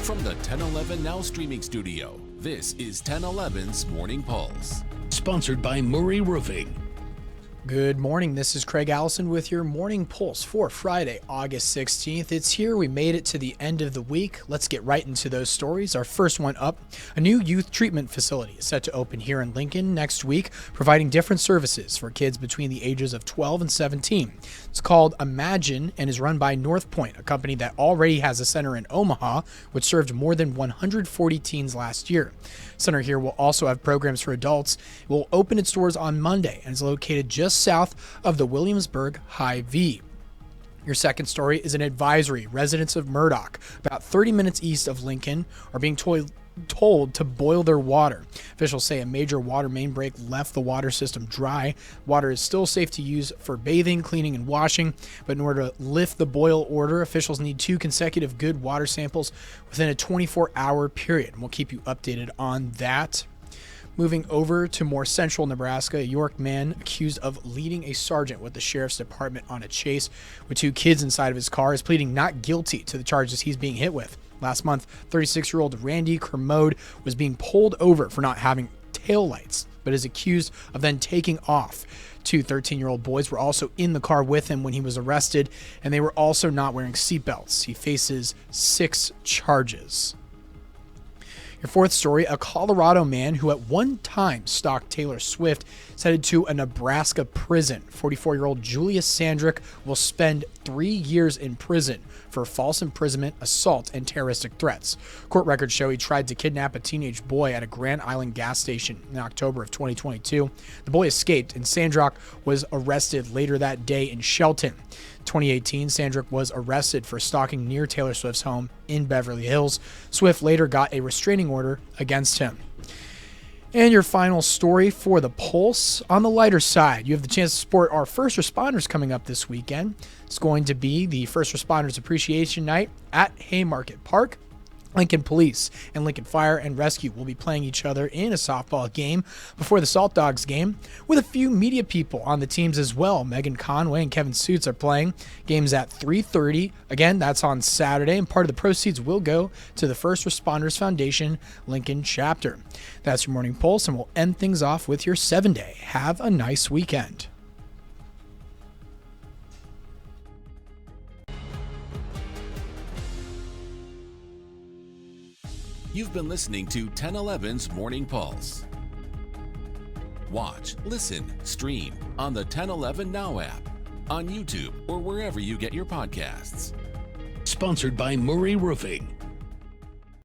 From the 1011 Now streaming studio, this is 1011's Morning Pulse. Sponsored by Murray Roofing. Good morning. This is Craig Allison with your Morning Pulse for Friday, August 16th. It's here. We made it to the end of the week. Let's get right into those stories. Our first one up, a new youth treatment facility is set to open here in Lincoln next week, providing different services for kids between the ages of 12 and 17. It's called Imagine and is run by North Point, a company that already has a center in Omaha, which served more than 140 teens last year. Center here will also have programs for adults. It will open its doors on Monday and is located just south of the Williamsburg Hy-V. Your second story is an advisory. Residents of Murdock, about 30 minutes east of Lincoln, are being told to boil their water. Officials say a major water main break left the water system dry. Water is still safe to use for bathing, cleaning, and washing, but in order to lift the boil order, officials need 2 consecutive good water samples within a 24-hour period. And we'll keep you updated on that. Moving over to more central Nebraska, a York man accused of leading a sergeant with the sheriff's department on a chase with 2 kids inside of his car is pleading not guilty to the charges he's being hit with. Last month, 36-year-old Randy Kermode was being pulled over for not having taillights, but is accused of then taking off. 2 13-year-old boys were also in the car with him when he was arrested, and they were also not wearing seatbelts. He faces 6 charges. Your fourth story, a Colorado man who at one time stalked Taylor Swift is headed to a Nebraska prison. 44-year-old Julius Sandrick will spend 3 years in prison for false imprisonment, assault, and terroristic threats. Court records show he tried to kidnap a teenage boy at a Grand Island gas station in October of 2022. The boy escaped, and Sandrick was arrested later that day in Shelton. 2018, Sandrick was arrested for stalking near Taylor Swift's home in Beverly Hills. Swift later got a restraining order against him. And your final story for the Pulse. On the lighter side, you have the chance to support our first responders coming up this weekend. It's going to be the First Responders Appreciation Night at Haymarket Park. Lincoln Police and Lincoln Fire and Rescue will be playing each other in a softball game before the Salt Dogs game, with a few media people on the teams as well. Megan Conway and Kevin Suits are playing. Games at 3:30. Again, that's on Saturday, and part of the proceeds will go to the First Responders Foundation Lincoln chapter. That's your Morning Pulse, and we'll end things off with your 7-day. Have a nice weekend. You've been listening to 1011's Morning Pulse. Watch, listen, stream on the 1011 Now app, on YouTube, or wherever you get your podcasts. Sponsored by Murray Roofing.